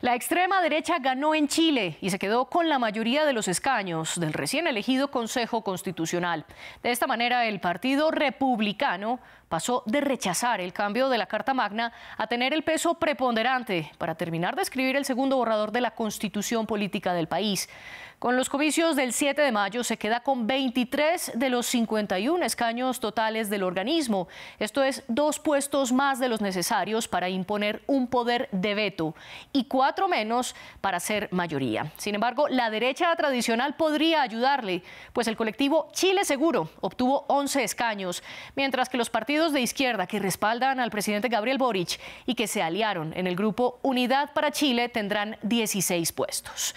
La extrema derecha ganó en Chile y se quedó con la mayoría de los escaños del recién elegido Consejo Constitucional. De esta manera, el Partido Republicano pasó de rechazar el cambio de la Carta Magna a tener el peso preponderante para terminar de escribir el segundo borrador de la Constitución política del país. Con los comicios del 7 de mayo se queda con 23 de los 51 escaños totales del organismo. Esto es 2 puestos más de los necesarios para imponer un poder de veto y 4 menos para ser mayoría. Sin embargo, la derecha tradicional podría ayudarle, pues el colectivo Chile Seguro obtuvo 11 escaños, mientras que los partidos de izquierda que respaldan al presidente Gabriel Boric y que se aliaron en el grupo Unidad para Chile tendrán 16 puestos.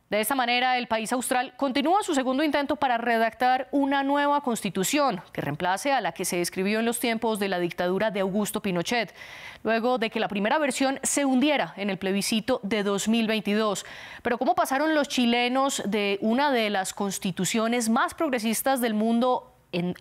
De esta manera, el país austral continúa su segundo intento para redactar una nueva constitución que reemplace a la que se escribió en los tiempos de la dictadura de Augusto Pinochet, luego de que la primera versión se hundiera en el plebiscito de 2022. Pero ¿cómo pasaron los chilenos de una de las constituciones más progresistas del mundo,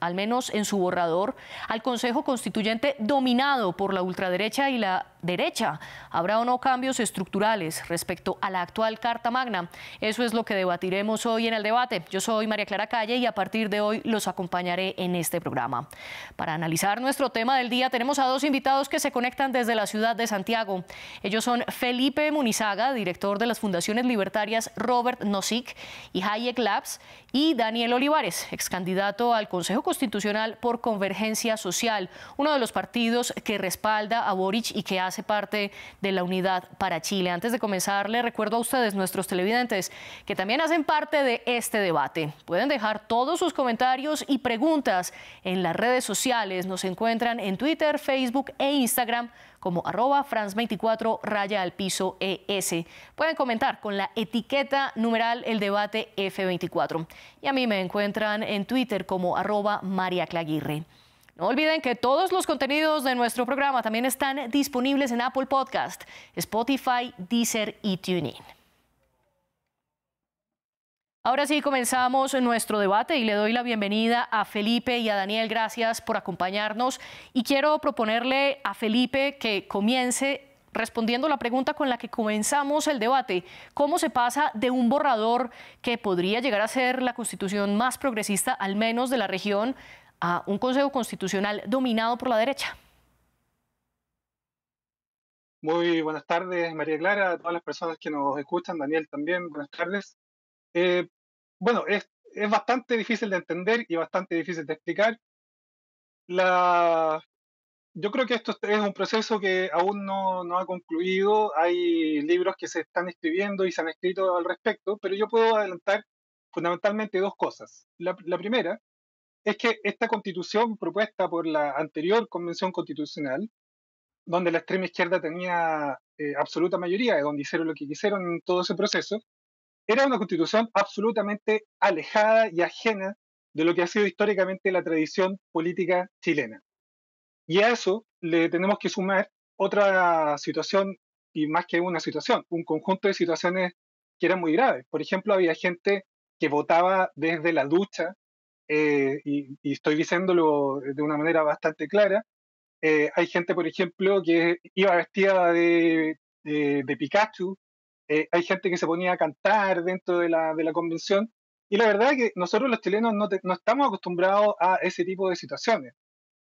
al menos en su borrador, al Consejo Constituyente dominado por la ultraderecha y la derecha? ¿Habrá o no cambios estructurales respecto a la actual Carta Magna? Eso es lo que debatiremos hoy en el debate. Yo soy María Clara Calle y a partir de hoy los acompañaré en este programa. Para analizar nuestro tema del día tenemos a 2 invitados que se conectan desde la ciudad de Santiago. Ellos son Felipe Munizaga, director de las fundaciones libertarias Robert Nozick y Hayek Labs, y Daniel Olivares, ex candidato al Consejo Constitucional por Convergencia Social, uno de los partidos que respalda a Boric y que hace parte de la Unidad para Chile. Antes de comenzar, les recuerdo a ustedes, nuestros televidentes, que también hacen parte de este debate. Pueden dejar todos sus comentarios y preguntas en las redes sociales. Nos encuentran en Twitter, Facebook e Instagram como @France24_ES. Pueden comentar con la etiqueta numeral el debate F24. Y a mí me encuentran en Twitter como @MariaClaguirre. No olviden que todos los contenidos de nuestro programa también están disponibles en Apple Podcast, Spotify, Deezer y TuneIn. Ahora sí, comenzamos nuestro debate y le doy la bienvenida a Felipe y a Daniel. Gracias por acompañarnos. Y quiero proponerle a Felipe que comience respondiendo la pregunta con la que comenzamos el debate. ¿Cómo se pasa de un borrador que podría llegar a ser la constitución más progresista, al menos de la región, a un Consejo Constitucional dominado por la derecha? Muy buenas tardes, María Clara, a todas las personas que nos escuchan, Daniel también, buenas tardes. Eh, bueno, es bastante difícil de entender y bastante difícil de explicar. La, yo creo que esto es un proceso que aún no ha concluido. Hay libros que se están escribiendo y se han escrito al respecto, pero yo puedo adelantar fundamentalmente 2 cosas. La primera es que esta constitución propuesta por la anterior Convención Constitucional, donde la extrema izquierda tenía absoluta mayoría, donde hicieron lo que quisieron en todo ese proceso, era una constitución absolutamente alejada y ajena de lo que ha sido históricamente la tradición política chilena. Y a eso le tenemos que sumar otra situación, y más que una situación, un conjunto de situaciones que eran muy graves. Por ejemplo, había gente que votaba desde la ducha, y estoy diciéndolo de una manera bastante clara. Hay gente, por ejemplo, que iba vestida de Pikachu. Hay gente que se ponía a cantar dentro de la convención. Y la verdad es que nosotros los chilenos no estamos acostumbrados a ese tipo de situaciones.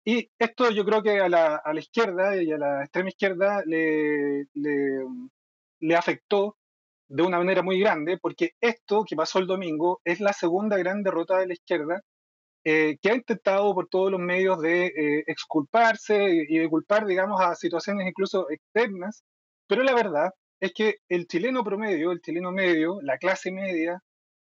Y esto yo creo que a la izquierda y a la extrema izquierda le afectó de una manera muy grande, porque esto que pasó el domingo es la segunda gran derrota de la izquierda, que ha intentado por todos los medios de exculparse y de culpar, digamos, a situaciones incluso externas. Pero la verdad es que el chileno promedio, el chileno medio, la clase media,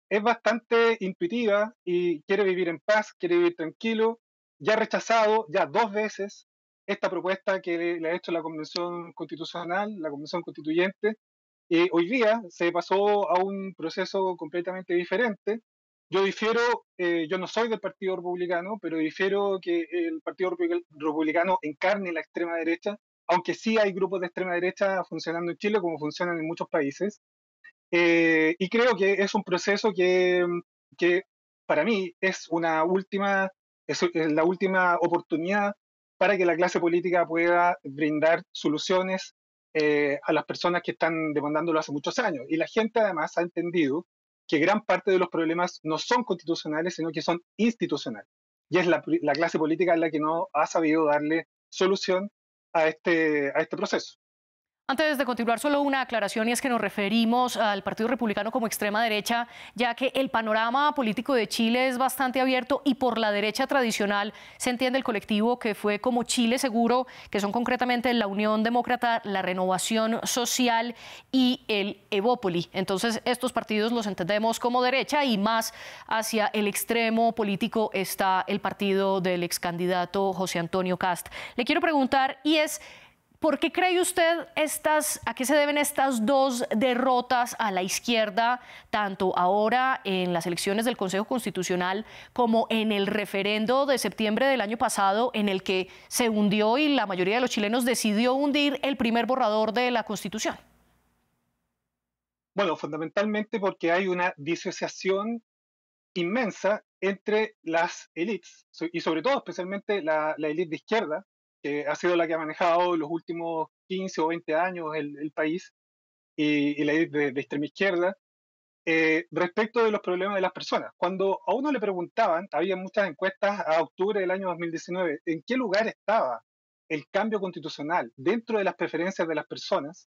es bastante intuitiva y quiere vivir en paz, quiere vivir tranquilo. Ya ha rechazado ya 2 veces esta propuesta que le ha hecho la Convención Constitucional, la Convención Constituyente, y hoy día se pasó a un proceso completamente diferente. Yo difiero, yo no soy del Partido Republicano, pero difiero que el Partido Republicano encarne la extrema derecha, aunque sí hay grupos de extrema derecha funcionando en Chile como funcionan en muchos países. Y creo que es un proceso que para mí es la última oportunidad para que la clase política pueda brindar soluciones a las personas que están demandándolo hace muchos años. Y la gente además ha entendido que gran parte de los problemas no son constitucionales, sino que son institucionales. Y es la clase política la que no ha sabido darle solución a este proceso. Antes de continuar, solo una aclaración, y es que nos referimos al Partido Republicano como extrema derecha, ya que el panorama político de Chile es bastante abierto y por la derecha tradicional se entiende el colectivo que fue como Chile Seguro, que son concretamente la Unión Demócrata, la Renovación Social y el Evópoli. Entonces, estos partidos los entendemos como derecha y más hacia el extremo político está el partido del excandidato José Antonio Kast. Le quiero preguntar, y es... ¿por qué cree usted a qué se deben estas dos derrotas a la izquierda, tanto ahora en las elecciones del Consejo Constitucional como en el referendo de septiembre del año pasado, en el que se hundió y la mayoría de los chilenos decidió hundir el primer borrador de la Constitución? Bueno, fundamentalmente porque hay una disociación inmensa entre las élites, y sobre todo especialmente la élite de izquierda, que ha sido la que ha manejado los últimos 15 o 20 años el país, y la élite de extrema izquierda, respecto de los problemas de las personas. Cuando a uno le preguntaban, había muchas encuestas a octubre del año 2019, en qué lugar estaba el cambio constitucional dentro de las preferencias de las personas,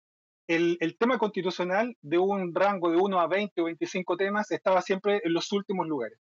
el tema constitucional de un rango de 1 a 20 o 25 temas estaba siempre en los últimos lugares.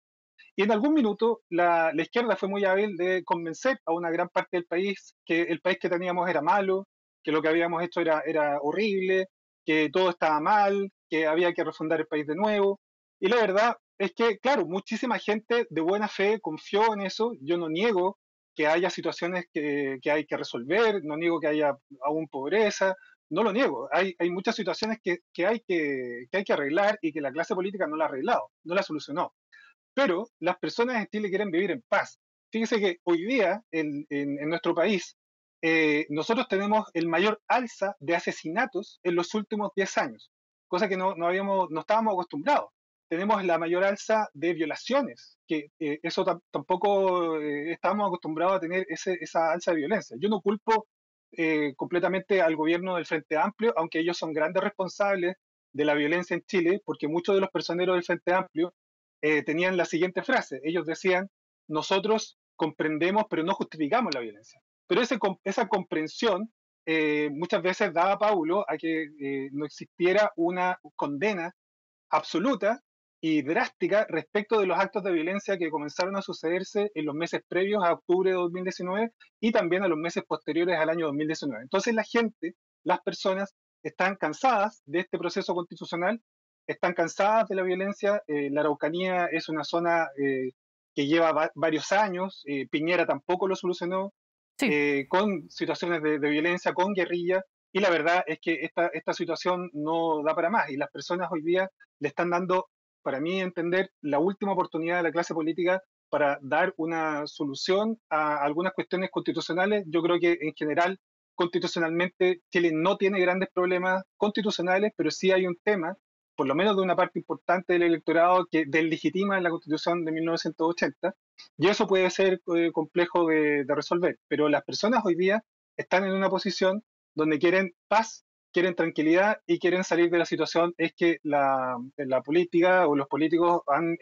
Y en algún minuto la izquierda fue muy hábil de convencer a una gran parte del país que el país que teníamos era malo, que lo que habíamos hecho era horrible, que todo estaba mal, que había que refundar el país de nuevo. Y la verdad es que, claro, muchísima gente de buena fe confió en eso. Yo no niego que haya situaciones que hay que resolver, no niego que haya aún pobreza, no lo niego. Hay muchas situaciones que hay que arreglar y que la clase política no la ha arreglado, no la solucionó. Pero las personas en Chile quieren vivir en paz. Fíjese que hoy día en nuestro país nosotros tenemos el mayor alza de asesinatos en los últimos 10 años, cosa que no estábamos acostumbrados. Tenemos la mayor alza de violaciones, que eso tampoco estábamos acostumbrados a tener esa alza de violencia. Yo no culpo completamente al gobierno del Frente Amplio, aunque ellos son grandes responsables de la violencia en Chile, porque muchos de los personeros del Frente Amplio tenían la siguiente frase. Ellos decían, nosotros comprendemos, pero no justificamos la violencia. Pero esa comprensión muchas veces daba paulo a que no existiera una condena absoluta y drástica respecto de los actos de violencia que comenzaron a sucederse en los meses previos a octubre de 2019 y también a los meses posteriores al año 2019. Entonces la gente, las personas, están cansadas de este proceso constitucional, están cansadas de la violencia. La Araucanía es una zona que lleva varios años, Piñera tampoco lo solucionó, Sí. con situaciones de violencia, con guerrilla, y la verdad es que esta situación no da para más, y las personas hoy día le están dando, para mí entender, la última oportunidad a la clase política para dar una solución a algunas cuestiones constitucionales. Yo creo que en general, constitucionalmente, Chile no tiene grandes problemas constitucionales, pero sí hay un tema, por lo menos de una parte importante del electorado, que deslegitima la Constitución de 1980, y eso puede ser complejo de resolver. Pero las personas hoy día están en una posición donde quieren paz, quieren tranquilidad y quieren salir de la situación es que la política o los políticos han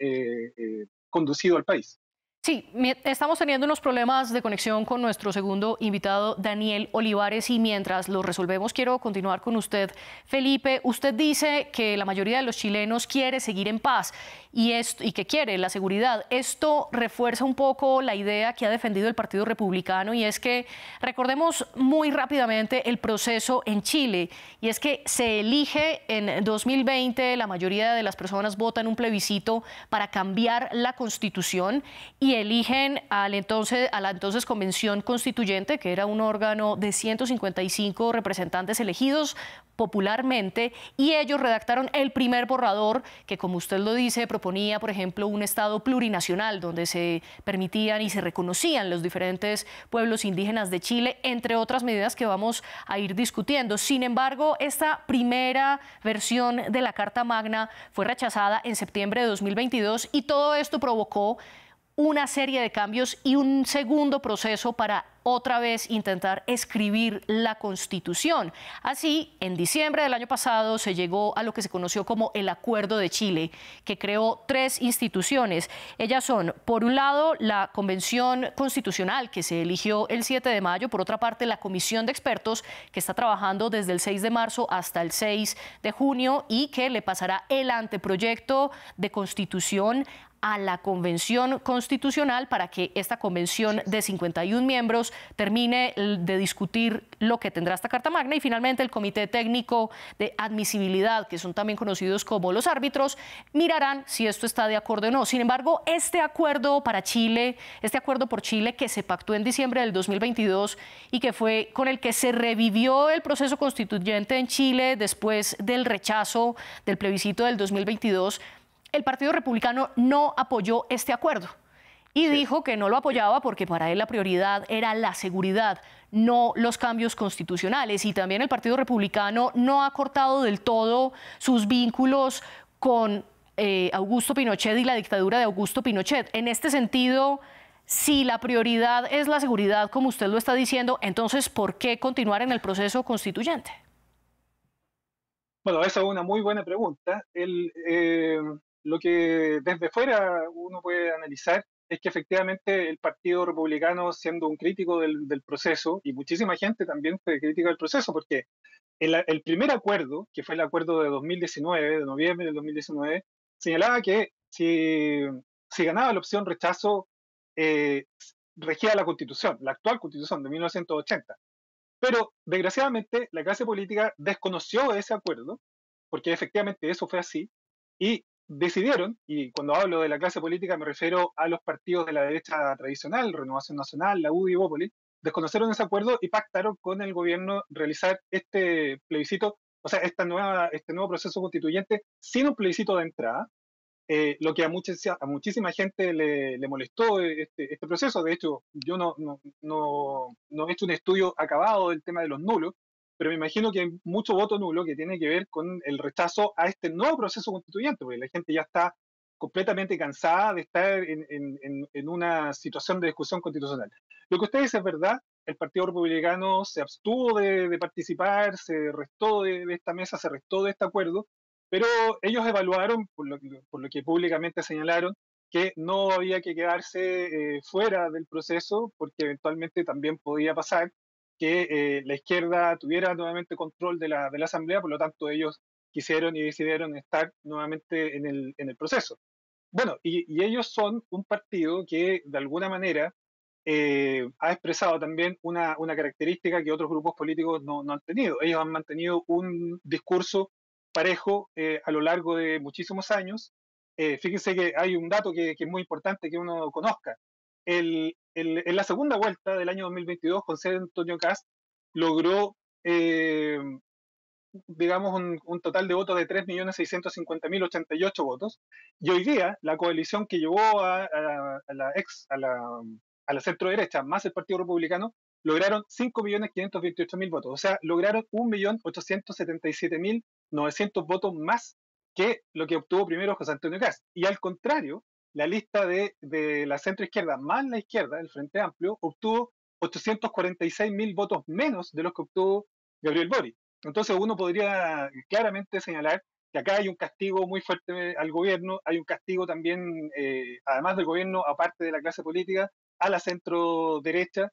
conducido al país. Sí, estamos teniendo unos problemas de conexión con nuestro segundo invitado, Daniel Olivares, y mientras lo resolvemos quiero continuar con usted. Felipe, usted dice que la mayoría de los chilenos quiere seguir en paz y que quiere la seguridad. Esto refuerza un poco la idea que ha defendido el Partido Republicano, y es que recordemos muy rápidamente el proceso en Chile, y es que se elige en 2020, la mayoría de las personas votan un plebiscito para cambiar la Constitución y eligen a la entonces Convención Constituyente, que era un órgano de 155 representantes elegidos popularmente, y ellos redactaron el primer borrador que, como usted lo dice, proponía, por ejemplo, un Estado plurinacional donde se permitían y se reconocían los diferentes pueblos indígenas de Chile, entre otras medidas que vamos a ir discutiendo. Sin embargo, esta primera versión de la Carta Magna fue rechazada en septiembre de 2022 y todo esto provocó una serie de cambios y un segundo proceso para otra vez intentar escribir la Constitución. Así, en diciembre del año pasado se llegó a lo que se conoció como el Acuerdo de Chile, que creó 3 instituciones. Ellas son, por un lado, la Convención Constitucional, que se eligió el 7 de mayo, por otra parte, la Comisión de Expertos, que está trabajando desde el 6 de marzo hasta el 6 de junio y que le pasará el anteproyecto de Constitución a la Convención Constitucional para que esta convención de 51 miembros termine de discutir lo que tendrá esta Carta Magna y finalmente el Comité Técnico de Admisibilidad, que son también conocidos como los árbitros, mirarán si esto está de acuerdo o no. Sin embargo, este acuerdo para Chile, este acuerdo por Chile que se pactó en diciembre del 2022 y que fue con el que se revivió el proceso constituyente en Chile después del rechazo del plebiscito del 2022, el Partido Republicano no apoyó este acuerdo y dijo que no lo apoyaba porque para él la prioridad era la seguridad, no los cambios constitucionales. Y también el Partido Republicano no ha cortado del todo sus vínculos con Augusto Pinochet y la dictadura de Augusto Pinochet. En este sentido, si la prioridad es la seguridad, como usted lo está diciendo, entonces, ¿por qué continuar en el proceso constituyente? Bueno, esa es una muy buena pregunta. Lo que desde fuera uno puede analizar es que efectivamente el Partido Republicano, siendo un crítico del proceso, y muchísima gente también fue crítica del proceso, porque el primer acuerdo, que fue el acuerdo de 2019, de noviembre del 2019, señalaba que si ganaba la opción rechazo, regía la Constitución, la actual Constitución de 1980. Pero desgraciadamente la clase política desconoció ese acuerdo, porque efectivamente eso fue así, y decidieron, y cuando hablo de la clase política me refiero a los partidos de la derecha tradicional, Renovación Nacional, la UDI y Bópoli, desconocieron ese acuerdo y pactaron con el gobierno realizar este plebiscito, o sea, este nuevo proceso constituyente sin un plebiscito de entrada, lo que a muchísima gente le molestó este proceso. De hecho, yo no he hecho un estudio acabado del tema de los nulos, pero me imagino que hay mucho voto nulo que tiene que ver con el rechazo a este nuevo proceso constituyente, porque la gente ya está completamente cansada de estar en una situación de discusión constitucional. Lo que usted dice es verdad, el Partido Republicano se abstuvo de participar, se restó de esta mesa, se restó de este acuerdo, pero ellos evaluaron, por lo que públicamente señalaron, que no había que quedarse fuera del proceso, porque eventualmente también podía pasar que la izquierda tuviera nuevamente control de la Asamblea, por lo tanto ellos quisieron y decidieron estar nuevamente en el proceso. Bueno, y ellos son un partido que de alguna manera ha expresado también una característica que otros grupos políticos no han tenido. Ellos han mantenido un discurso parejo a lo largo de muchísimos años. Fíjense que hay un dato que es muy importante que uno conozca. En la segunda vuelta del año 2022, José Antonio Kast logró, digamos, un total de votos de 3.650.088 votos, y hoy día la coalición que llevó a la centro derecha más el Partido Republicano lograron 5.528.000 votos, o sea, lograron 1.877.900 votos más que lo que obtuvo primero José Antonio Kast. Y al contrario, la lista de la centro izquierda más la izquierda, el Frente Amplio, obtuvo 846.000 votos menos de los que obtuvo Gabriel Boric. Entonces uno podría claramente señalar que acá hay un castigo muy fuerte al gobierno, hay un castigo también, además del gobierno, aparte de la clase política, a la centro derecha,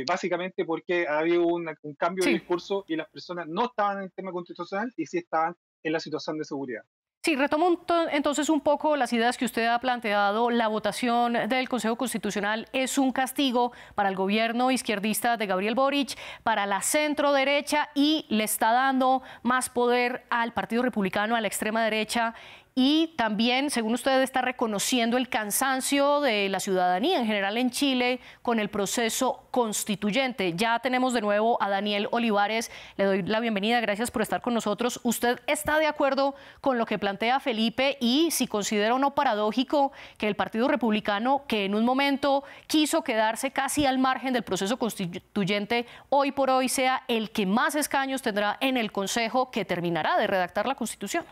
básicamente porque ha habido un cambio de discurso y las personas no estaban en el tema constitucional y sí estaban en la situación de seguridad. Sí, retomo entonces un poco las ideas que usted ha planteado. La votación del Consejo Constitucional es un castigo para el gobierno izquierdista de Gabriel Boric, para la centro derecha, y le está dando más poder al Partido Republicano, a la extrema derecha. Y también, según usted, está reconociendo el cansancio de la ciudadanía en general en Chile con el proceso constituyente. Ya tenemos de nuevo a Daniel Olivares. Le doy la bienvenida. Gracias por estar con nosotros. ¿Usted está de acuerdo con lo que plantea Felipe y si considera o no paradójico que el Partido Republicano, que en un momento quiso quedarse casi al margen del proceso constituyente, hoy por hoy sea el que más escaños tendrá en el Consejo que terminará de redactar la Constitución?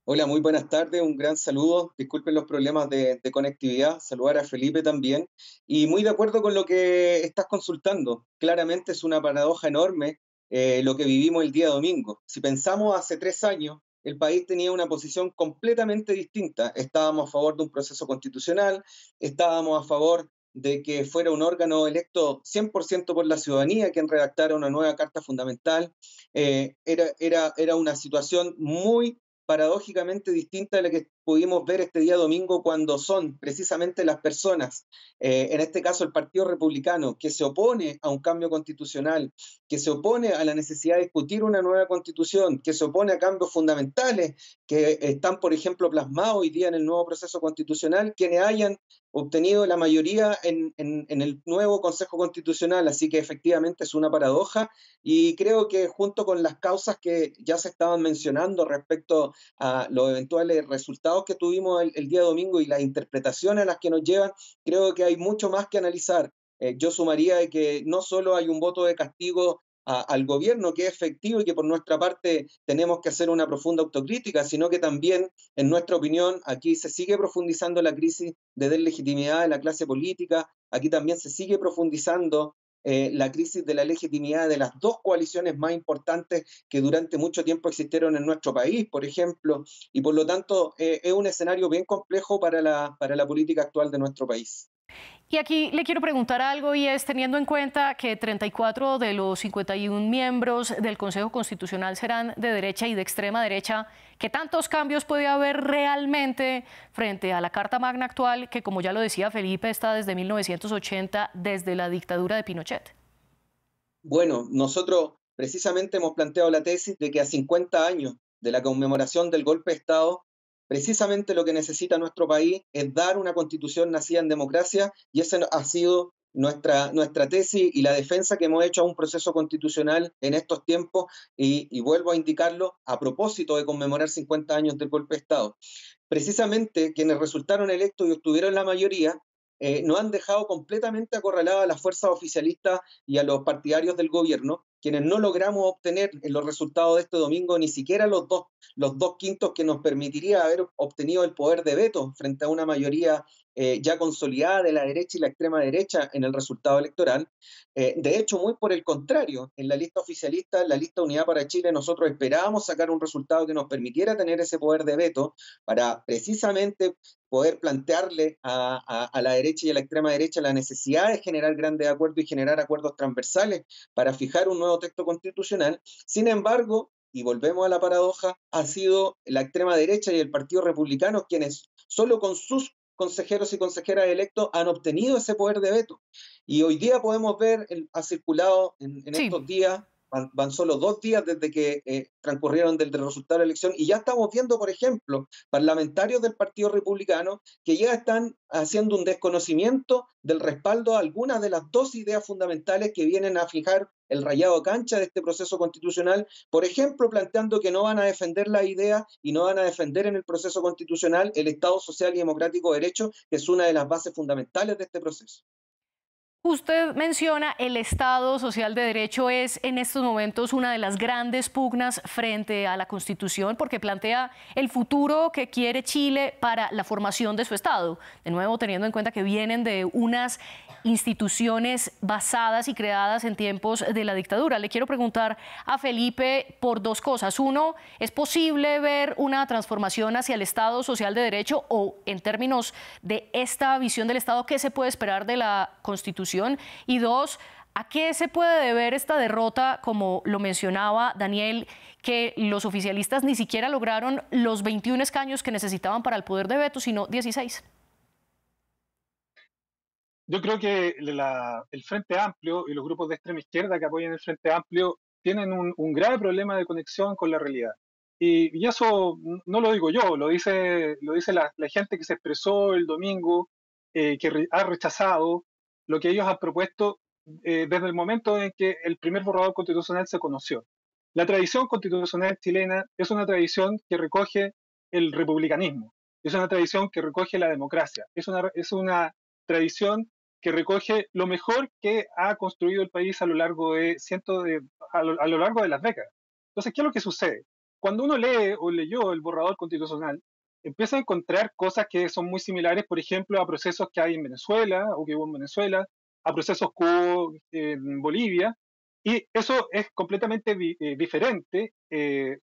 Hola, muy buenas tardes, un gran saludo. Disculpen los problemas de conectividad. Saludar a Felipe también. Y muy de acuerdo con lo que estás consultando. Claramente es una paradoja enorme lo que vivimos el día domingo. Si pensamos hace 3 años, el país tenía una posición completamente distinta. Estábamos a favor de un proceso constitucional, estábamos a favor de que fuera un órgano electo 100% por la ciudadanía quien redactara una nueva carta fundamental. Era una situación muy paradójicamente distinta a la que pudimos ver este día domingo cuando son precisamente las personas, en este caso el Partido Republicano, que se opone a un cambio constitucional, que se opone a la necesidad de discutir una nueva constitución, que se opone a cambios fundamentales que están, por ejemplo, plasmados hoy día en el nuevo proceso constitucional, quienes hayan obtenido la mayoría en el nuevo Consejo Constitucional. Así que efectivamente es una paradoja y creo que junto con las causas que ya se estaban mencionando respecto a los eventuales resultados que tuvimos el día domingo y las interpretaciones a las que nos llevan, creo que hay mucho más que analizar. Yo sumaría de que no solo hay un voto de castigo al gobierno que es efectivo y que por nuestra parte tenemos que hacer una profunda autocrítica, sino que también, en nuestra opinión, aquí se sigue profundizando la crisis de deslegitimidad de la clase política, aquí también se sigue profundizando la crisis de la legitimidad de las dos coaliciones más importantes que durante mucho tiempo existieron en nuestro país, por ejemplo, y por lo tanto es un escenario bien complejo para la política actual de nuestro país. Y aquí le quiero preguntar algo y es, teniendo en cuenta que 34 de los 51 miembros del Consejo Constitucional serán de derecha y de extrema derecha, ¿qué tantos cambios puede haber realmente frente a la Carta Magna actual que, como ya lo decía Felipe, está desde 1980, desde la dictadura de Pinochet? Bueno, nosotros precisamente hemos planteado la tesis de que a 50 años de la conmemoración del golpe de Estado, precisamente lo que necesita nuestro país es dar una constitución nacida en democracia y esa ha sido nuestra tesis y la defensa que hemos hecho a un proceso constitucional en estos tiempos y vuelvo a indicarlo a propósito de conmemorar 50 años del golpe de Estado. Precisamente quienes resultaron electos y obtuvieron la mayoría nos han dejado completamente acorraladas a las fuerzas oficialistas y a los partidarios del gobierno, quienes no logramos obtener en los resultados de este domingo ni siquiera los dos quintos que nos permitiría haber obtenido el poder de veto frente a una mayoría ya consolidada de la derecha y la extrema derecha en el resultado electoral. De hecho, muy por el contrario, en la lista oficialista, en la lista Unidad para Chile, nosotros esperábamos sacar un resultado que nos permitiera tener ese poder de veto para precisamente poder plantearle a la derecha y a la extrema derecha la necesidad de generar grandes acuerdos y generar acuerdos transversales para fijar un nuevo texto constitucional. Sin embargo, y volvemos a la paradoja, ha sido la extrema derecha y el Partido Republicano quienes solo con sus consejeros y consejeras electos han obtenido ese poder de veto. Y hoy día podemos ver, ha circulado en Sí. estos días, van solo 2 días desde que transcurrieron del resultado de la elección y ya estamos viendo, por ejemplo, parlamentarios del Partido Republicano que ya están haciendo un desconocimiento del respaldo a algunas de las dos ideas fundamentales que vienen a fijar el rayado cancha de este proceso constitucional, por ejemplo, planteando que no van a defender la idea y no van a defender en el proceso constitucional el Estado social y democrático de derecho, que es una de las bases fundamentales de este proceso. Usted menciona el Estado social de derecho es en estos momentos una de las grandes pugnas frente a la Constitución porque plantea el futuro que quiere Chile para la formación de su Estado. De nuevo, teniendo en cuenta que vienen de unas instituciones basadas y creadas en tiempos de la dictadura. Le quiero preguntar a Felipe por dos cosas. Uno, ¿es posible ver una transformación hacia el Estado social de derecho o en términos de esta visión del Estado, qué se puede esperar de la Constitución? Y dos, ¿a qué se puede deber esta derrota, como lo mencionaba Daniel, que los oficialistas ni siquiera lograron los 21 escaños que necesitaban para el poder de veto, sino 16? Yo creo que el Frente Amplio y los grupos de extrema izquierda que apoyan el Frente Amplio tienen un grave problema de conexión con la realidad. Y eso no lo digo yo, lo dice la gente que se expresó el domingo, ha rechazado lo que ellos han propuesto desde el momento en que el primer borrador constitucional se conoció. La tradición constitucional chilena es una tradición que recoge el republicanismo, es una tradición que recoge la democracia, es una tradición que recoge lo mejor que ha construido el país a lo largo de a lo largo de las décadas. Entonces, ¿qué es lo que sucede? cuando uno lee o leyó el borrador constitucional, empieza a encontrar cosas que son muy similares, por ejemplo, a procesos que hay en Venezuela o que hubo en Venezuela, a procesos que hubo en Bolivia, y eso es completamente diferente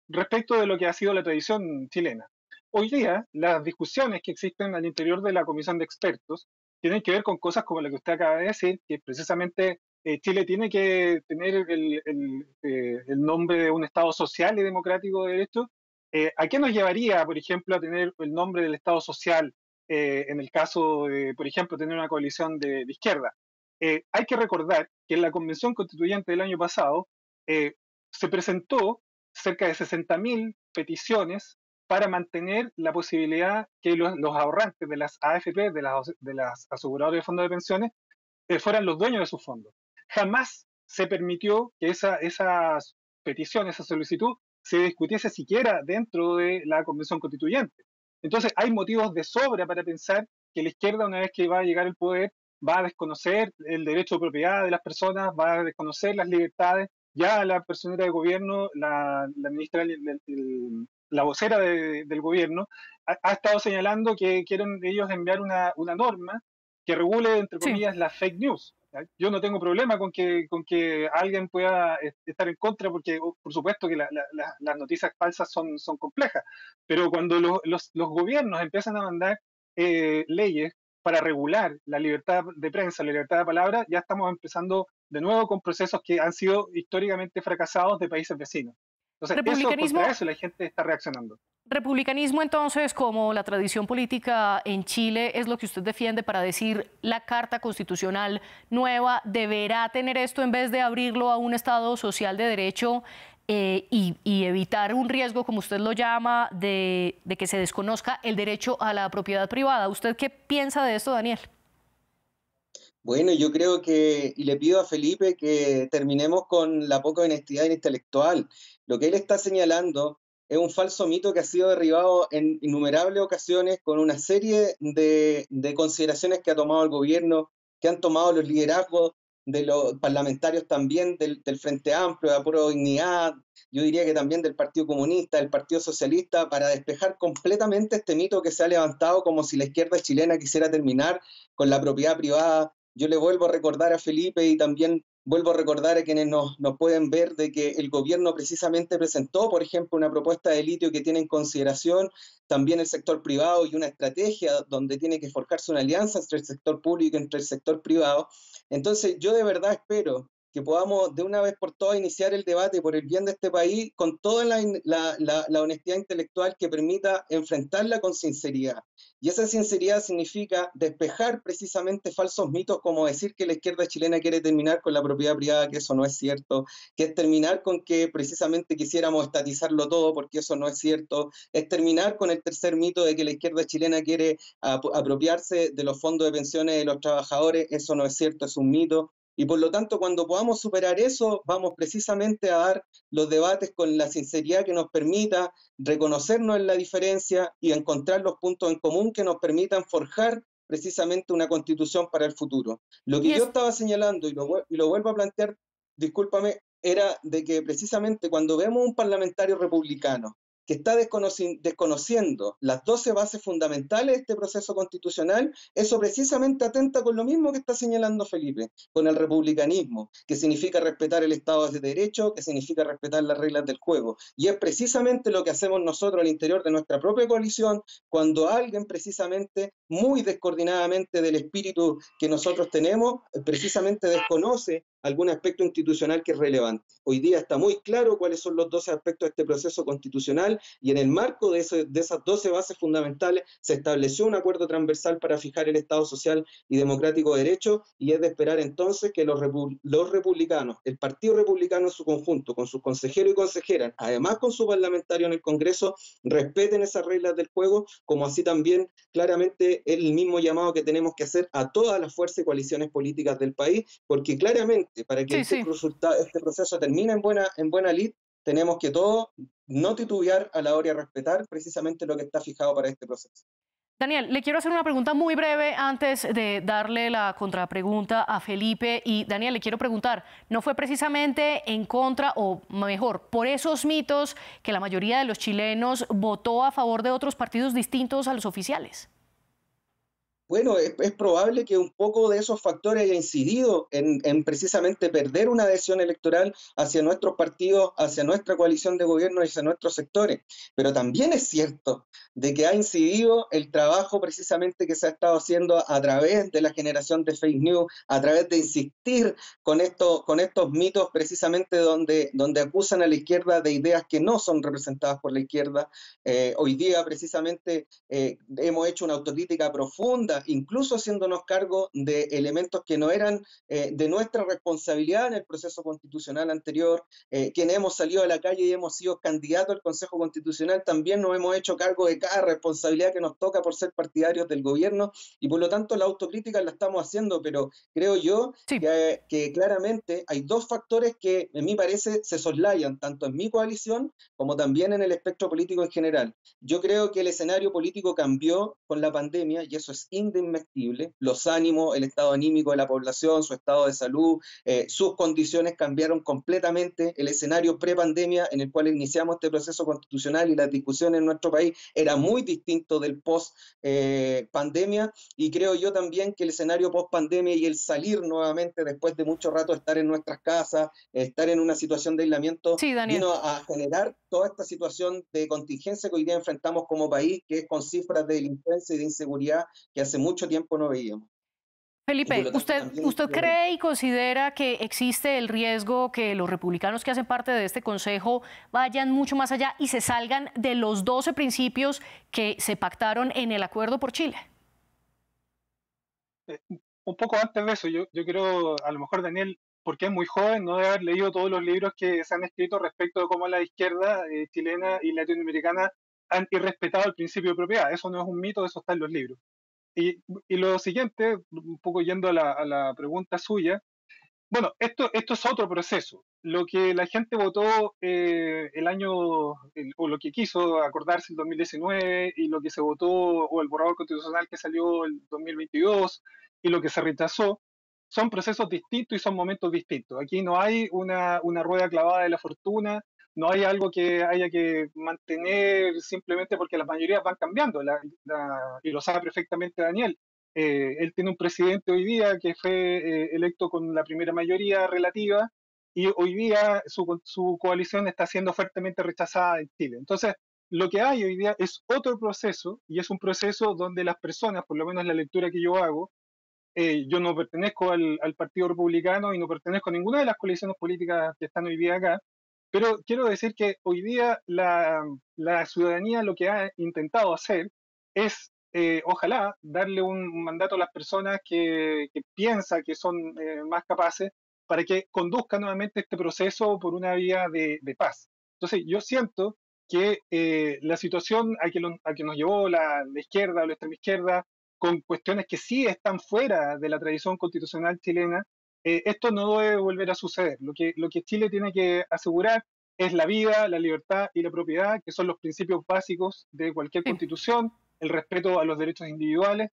respecto de lo que ha sido la tradición chilena. Hoy día, las discusiones que existen al interior de la comisión de expertos tienen que ver con cosas como la que usted acaba de decir, que precisamente Chile tiene que tener el nombre de un Estado social y democrático de derecho. ¿A qué nos llevaría, por ejemplo, a tener el nombre del Estado social en el caso de, por ejemplo, tener una coalición de izquierda? Hay que recordar que en la Convención Constituyente del año pasado se presentó cerca de 60.000 peticiones para mantener la posibilidad que los ahorrantes de las AFP, de las aseguradoras de fondos de pensiones, fueran los dueños de sus fondos. Jamás se permitió que esas peticiones, esa solicitud, se discutiese siquiera dentro de la Convención Constituyente. Entonces, hay motivos de sobra para pensar que la izquierda, una vez que va a llegar al poder, va a desconocer el derecho de propiedad de las personas, va a desconocer las libertades. Ya la personera de gobierno, la ministra, la vocera del gobierno, ha estado señalando que quieren ellos enviar una norma que regule, entre Sí. comillas, las fake news. Yo no tengo problema con que alguien pueda estar en contra, porque por supuesto que las noticias falsas son complejas, pero cuando los gobiernos empiezan a mandar leyes para regular la libertad de prensa, la libertad de palabra, ya estamos empezando de nuevo con procesos que han sido históricamente fracasados de países vecinos. Entonces, contra eso la gente está reaccionando. Republicanismo, entonces, como la tradición política en Chile, es lo que usted defiende para decir la Carta Constitucional nueva deberá tener esto en vez de abrirlo a un Estado social de derecho y evitar un riesgo, como usted lo llama, de que se desconozca el derecho a la propiedad privada. ¿Usted qué piensa de esto, Daniel? Bueno, yo creo que, y le pido a Felipe que terminemos con la poca honestidad intelectual. Lo que él está señalando es un falso mito que ha sido derribado en innumerables ocasiones con una serie de consideraciones que ha tomado el gobierno, que han tomado los liderazgos de los parlamentarios también del Frente Amplio, de Apruebo Dignidad, yo diría que también del Partido Comunista, del Partido Socialista, para despejar completamente este mito que se ha levantado como si la izquierda chilena quisiera terminar con la propiedad privada. Yo le vuelvo a recordar a Felipe y también vuelvo a recordar a quienes nos pueden ver de que el gobierno precisamente presentó, por ejemplo, una propuesta de litio que tiene en consideración también el sector privado y una estrategia donde tiene que forjarse una alianza entre el sector público y entre el sector privado. Entonces, yo de verdad espero que podamos de una vez por todas iniciar el debate por el bien de este país con toda la honestidad intelectual que permita enfrentarla con sinceridad. Y esa sinceridad significa despejar precisamente falsos mitos como decir que la izquierda chilena quiere terminar con la propiedad privada, que eso no es cierto, que es terminar con que precisamente quisiéramos estatizarlo todo, porque eso no es cierto, es terminar con el tercer mito de que la izquierda chilena quiere apropiarse de los fondos de pensiones de los trabajadores, eso no es cierto, es un mito. Y por lo tanto, cuando podamos superar eso, vamos precisamente a dar los debates con la sinceridad que nos permita reconocernos en la diferencia y encontrar los puntos en común que nos permitan forjar precisamente una constitución para el futuro. Lo que yo estaba señalando, y lo vuelvo a plantear, discúlpame, era de que precisamente cuando vemos un parlamentario republicano que está desconociendo las 12 bases fundamentales de este proceso constitucional, eso precisamente atenta con lo mismo que está señalando Felipe, con el republicanismo, que significa respetar el Estado de Derecho, que significa respetar las reglas del juego. Y es precisamente lo que hacemos nosotros al interior de nuestra propia coalición, cuando alguien precisamente, muy descoordinadamente del espíritu que nosotros tenemos, precisamente desconoce algún aspecto institucional que es relevante. Hoy día está muy claro cuáles son los 12 aspectos de este proceso constitucional y en el marco de esas 12 bases fundamentales se estableció un acuerdo transversal para fijar el Estado social y democrático de derecho y es de esperar entonces que los republicanos, el Partido Republicano en su conjunto, con sus consejeros y consejeras, además con su parlamentario en el Congreso, respeten esas reglas del juego, como así también claramente el mismo llamado que tenemos que hacer a todas las fuerzas y coaliciones políticas del país, porque claramente para que este proceso termine en buena lid, tenemos que todos no titubear a la hora de respetar precisamente lo que está fijado para este proceso. Daniel, le quiero hacer una pregunta muy breve antes de darle la contrapregunta a Felipe. Y Daniel, le quiero preguntar, ¿no fue precisamente en contra, o mejor, por esos mitos que la mayoría de los chilenos votó a favor de otros partidos distintos a los oficiales? Bueno, es probable que un poco de esos factores haya incidido en precisamente perder una adhesión electoral hacia nuestros partidos, hacia nuestra coalición de gobierno y hacia nuestros sectores. Pero también es cierto de que ha incidido el trabajo precisamente que se ha estado haciendo a través de la generación de fake news, a través de insistir con estos mitos precisamente donde acusan a la izquierda de ideas que no son representadas por la izquierda. Hoy día precisamente hemos hecho una autocrítica profunda, incluso haciéndonos cargo de elementos que no eran de nuestra responsabilidad en el proceso constitucional anterior. Quienes hemos salido a la calle y hemos sido candidatos al Consejo Constitucional, también nos hemos hecho cargo de cada responsabilidad que nos toca por ser partidarios del gobierno, y por lo tanto la autocrítica la estamos haciendo, pero creo yo Sí. que claramente hay dos factores que, en mi parece, se soslayan, tanto en mi coalición como también en el espectro político en general. Yo creo que el escenario político cambió con la pandemia, y eso es indesmentible. Los ánimos, el estado anímico de la población, su estado de salud, sus condiciones cambiaron completamente. El escenario pre-pandemia en el cual iniciamos este proceso constitucional y las discusiones en nuestro país era muy distinto del post-pandemia, y creo yo también que el escenario post-pandemia y el salir nuevamente después de mucho rato, estar en nuestras casas, estar en una situación de aislamiento, Sí, Daniel. vino a generar toda esta situación de contingencia que hoy día enfrentamos como país, que es con cifras de delincuencia y de inseguridad que hace mucho tiempo no veíamos. Felipe, ¿usted creo... cree y considera que existe el riesgo que los republicanos que hacen parte de este consejo vayan mucho más allá y se salgan de los 12 principios que se pactaron en el Acuerdo por Chile? Un poco antes de eso, yo creo, a lo mejor Daniel, porque es muy joven, no debe haber leído todos los libros que se han escrito respecto de cómo la izquierda chilena y latinoamericana han irrespetado el principio de propiedad. Eso no es un mito, eso está en los libros. Y lo siguiente, un poco yendo a la pregunta suya, bueno, esto es otro proceso. Lo que la gente votó o lo que quiso acordarse el 2019, y lo que se votó, o el borrador constitucional que salió el 2022, y lo que se rechazó, son procesos distintos y son momentos distintos. Aquí no hay una rueda clavada de la fortuna, no hay algo que haya que mantener simplemente porque las mayorías van cambiando, y lo sabe perfectamente Daniel. Él tiene un presidente hoy día que fue electo con la primera mayoría relativa, y hoy día su coalición está siendo fuertemente rechazada en Chile. Entonces, lo que hay hoy día es otro proceso, y es un proceso donde las personas, por lo menos la lectura que yo hago, yo no pertenezco al Partido Republicano y no pertenezco a ninguna de las coaliciones políticas que están hoy día acá, pero quiero decir que hoy día la ciudadanía lo que ha intentado hacer es, ojalá, darle un mandato a las personas que piensa que son más capaces, para que conduzcan nuevamente este proceso por una vía de paz. Entonces, yo siento que la situación a que nos llevó la izquierda o la extrema izquierda, con cuestiones que sí están fuera de la tradición constitucional chilena, esto no debe volver a suceder. Lo que Chile tiene que asegurar es la vida, la libertad y la propiedad, que son los principios básicos de cualquier Sí. constitución, el respeto a los derechos individuales,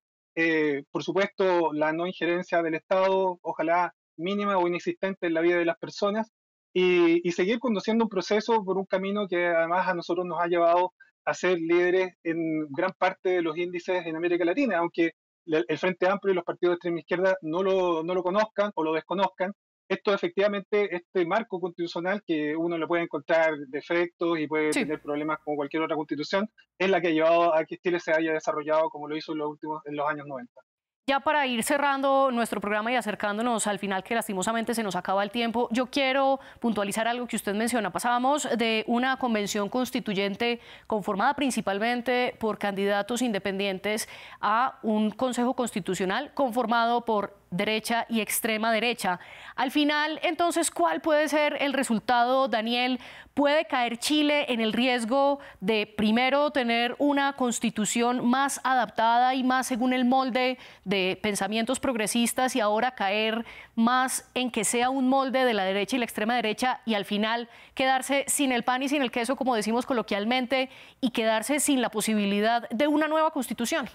por supuesto la no injerencia del Estado, ojalá mínima o inexistente en la vida de las personas, y seguir conduciendo un proceso por un camino que además a nosotros nos ha llevado a ser líderes en gran parte de los índices en América Latina, aunque el Frente Amplio y los partidos de extrema izquierda no lo conozcan o lo desconozcan. Esto efectivamente, este marco constitucional, que uno le puede encontrar defectos y puede Sí. tener problemas como cualquier otra constitución, es la que ha llevado a que Chile se haya desarrollado como lo hizo en los años 90. Ya para ir cerrando nuestro programa y acercándonos al final, que lastimosamente se nos acaba el tiempo, yo quiero puntualizar algo que usted menciona. Pasábamos de una convención constituyente conformada principalmente por candidatos independientes a un Consejo Constitucional conformado por derecha y extrema derecha. Al final, entonces, ¿cuál puede ser el resultado, Daniel? ¿Puede caer Chile en el riesgo de primero tener una constitución más adaptada y más según el molde de pensamientos progresistas, y ahora caer más en que sea un molde de la derecha y la extrema derecha, y al final quedarse sin el pan y sin el queso, como decimos coloquialmente, y quedarse sin la posibilidad de una nueva constitución?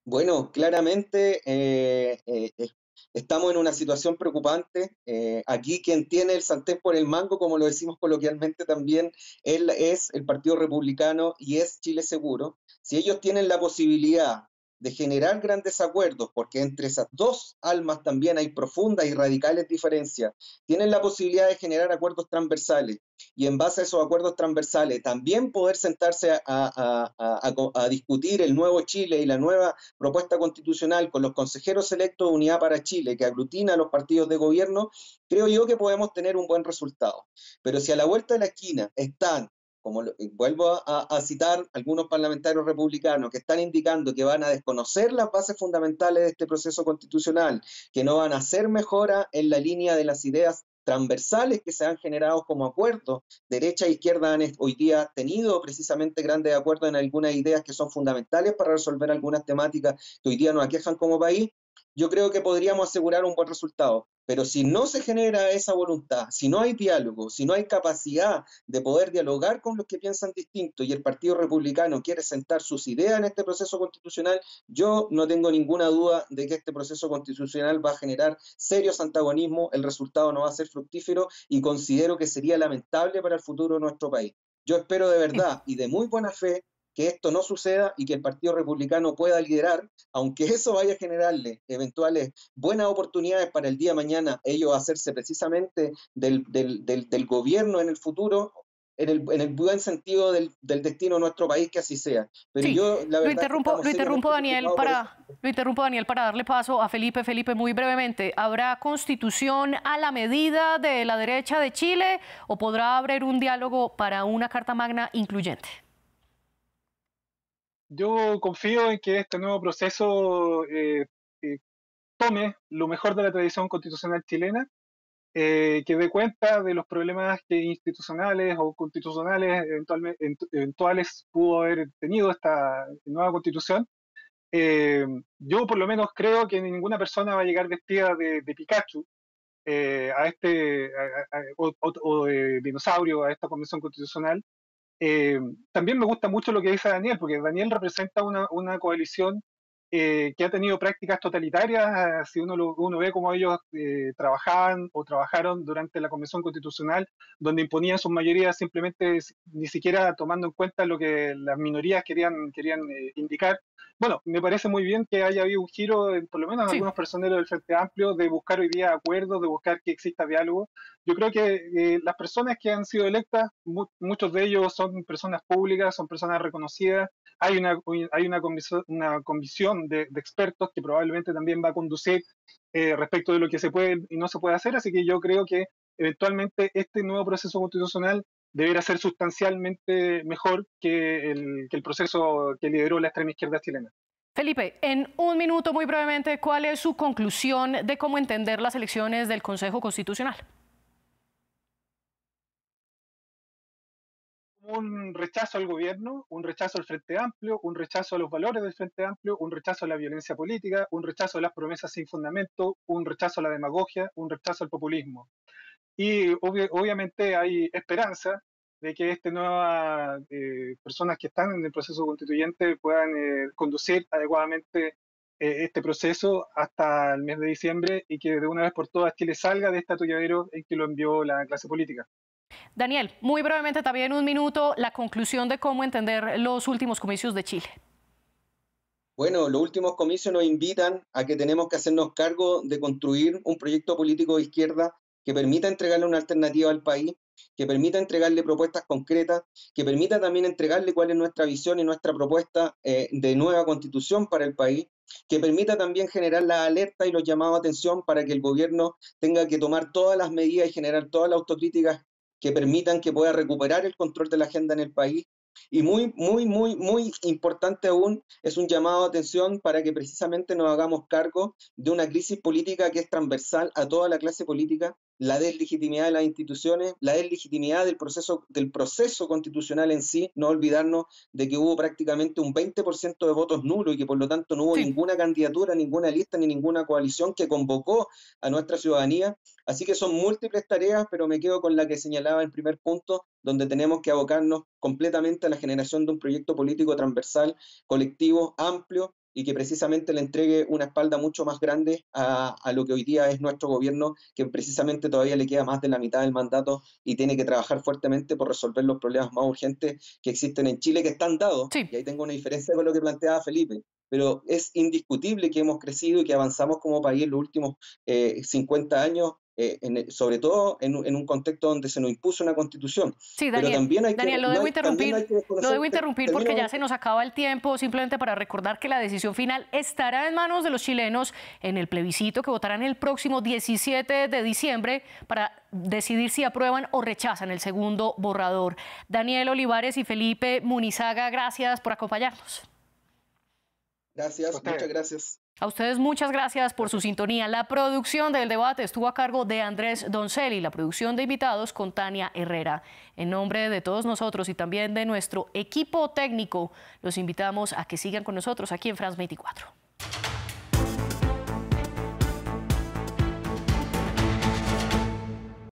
Bueno, claramente estamos en una situación preocupante. Aquí quien tiene el sartén por el mango, como lo decimos coloquialmente también, él es el Partido Republicano y es Chile Seguro. Si ellos tienen la posibilidad de generar grandes acuerdos, porque entre esas dos almas también hay profundas y radicales diferencias, tienen la posibilidad de generar acuerdos transversales y en base a esos acuerdos transversales también poder sentarse a discutir el nuevo Chile y la nueva propuesta constitucional con los consejeros electos de Unidad para Chile, que aglutina a los partidos de gobierno, creo yo que podemos tener un buen resultado. Pero si a la vuelta de la esquina están, vuelvo a citar algunos parlamentarios republicanos que están indicando que van a desconocer las bases fundamentales de este proceso constitucional, que no van a hacer mejora en la línea de las ideas transversales que se han generado como acuerdos, derecha e izquierda han hoy día tenido precisamente grandes acuerdos en algunas ideas que son fundamentales para resolver algunas temáticas que hoy día nos aquejan como país, yo creo que podríamos asegurar un buen resultado. Pero si no se genera esa voluntad, si no hay diálogo, si no hay capacidad de poder dialogar con los que piensan distinto y el Partido Republicano quiere sentar sus ideas en este proceso constitucional, yo no tengo ninguna duda de que este proceso constitucional va a generar serios antagonismos, el resultado no va a ser fructífero y considero que sería lamentable para el futuro de nuestro país. Yo espero de verdad y de muy buena fe que esto no suceda y que el Partido Republicano pueda liderar, aunque eso vaya a generarle eventuales buenas oportunidades para el día de mañana, ellos hacerse precisamente del gobierno en el futuro, en el buen sentido del destino de nuestro país, que así sea. Pero Sí, yo, la verdad, es que estamos seriamente preocupados por Lo interrumpo, Daniel, para darle paso a Felipe. Felipe, muy brevemente, ¿habrá constitución a la medida de la derecha de Chile o podrá haber un diálogo para una Carta Magna incluyente? Yo confío en que este nuevo proceso tome lo mejor de la tradición constitucional chilena, que dé cuenta de los problemas que institucionales o constitucionales eventuales pudo haber tenido esta nueva constitución. Eh, yo por lo menos creo que ninguna persona va a llegar vestida de Pikachu a o de dinosaurio a esta convención constitucional. Eh, También me gusta mucho lo que dice Daniel, porque Daniel representa una coalición que ha tenido prácticas totalitarias, si uno ve cómo ellos trabajaban o trabajaron durante la Convención Constitucional, donde imponían sus mayorías simplemente ni siquiera tomando en cuenta lo que las minorías querían indicar. Bueno, me parece muy bien que haya habido un giro, por lo menos en Sí. algunos personeros del Frente Amplio, de buscar hoy día acuerdos, de buscar que exista diálogo. Yo creo que las personas que han sido electas, muchos de ellos son personas públicas, son personas reconocidas. Hay una comisión de expertos que probablemente también va a conducir respecto de lo que se puede y no se puede hacer. Así que yo creo que eventualmente este nuevo proceso constitucional deberá ser sustancialmente mejor que el proceso que lideró la extrema izquierda chilena. Felipe, en un minuto, muy brevemente, ¿cuál es su conclusión de cómo entender las elecciones del Consejo Constitucional? Un rechazo al gobierno, un rechazo al Frente Amplio, un rechazo a los valores del Frente Amplio, un rechazo a la violencia política, un rechazo a las promesas sin fundamento, un rechazo a la demagogia, un rechazo al populismo. Y obviamente hay esperanza de que estas nuevas personas que están en el proceso constituyente puedan conducir adecuadamente este proceso hasta el mes de diciembre y que de una vez por todas Chile salga de este atolladero en que lo envió la clase política. Daniel, muy brevemente, también un minuto, la conclusión de cómo entender los últimos comicios de Chile. Bueno, los últimos comicios nos invitan a que tenemos que hacernos cargo de construir un proyecto político de izquierda que permita entregarle una alternativa al país, que permita entregarle propuestas concretas, que permita también entregarle cuál es nuestra visión y nuestra propuesta de nueva constitución para el país, que permita también generar la alerta y los llamados a atención para que el gobierno tenga que tomar todas las medidas y generar todas las autocríticas que permitan que pueda recuperar el control de la agenda en el país. Y muy importante aún es un llamado de atención para que precisamente nos hagamos cargo de una crisis política que es transversal a toda la clase política, la deslegitimidad de las instituciones, la deslegitimidad del proceso constitucional en sí, no olvidarnos de que hubo prácticamente un 20% de votos nulos y que por lo tanto no hubo Sí. ninguna candidatura, ninguna lista ni ninguna coalición que convocó a nuestra ciudadanía. Así que son múltiples tareas, pero me quedo con la que señalaba en primer punto, donde tenemos que abocarnos completamente a la generación de un proyecto político transversal, colectivo, amplio, y que precisamente le entregue una espalda mucho más grande a lo que hoy día es nuestro gobierno, que precisamente todavía le queda más de la mitad del mandato y tiene que trabajar fuertemente por resolver los problemas más urgentes que existen en Chile, que están dados, Sí. y ahí tengo una diferencia con lo que planteaba Felipe, pero es indiscutible que hemos crecido y que avanzamos como país en los últimos 50 años, sobre todo en un contexto donde se nos impuso una constitución. Sí, Pero Daniel, también hay que, Daniel, también hay que lo debo reconocer, interrumpir porque ya se nos acaba el tiempo, simplemente para recordar que la decisión final estará en manos de los chilenos en el plebiscito que votarán el próximo 17 de diciembre para decidir si aprueban o rechazan el segundo borrador. Daniel Olivares y Felipe Munizaga, gracias por acompañarnos. Gracias, muchas gracias. A ustedes muchas gracias por su sintonía. La producción del debate estuvo a cargo de Andrés Doncelli, la producción de invitados con Tania Herrera. En nombre de todos nosotros y también de nuestro equipo técnico, los invitamos a que sigan con nosotros aquí en France 24.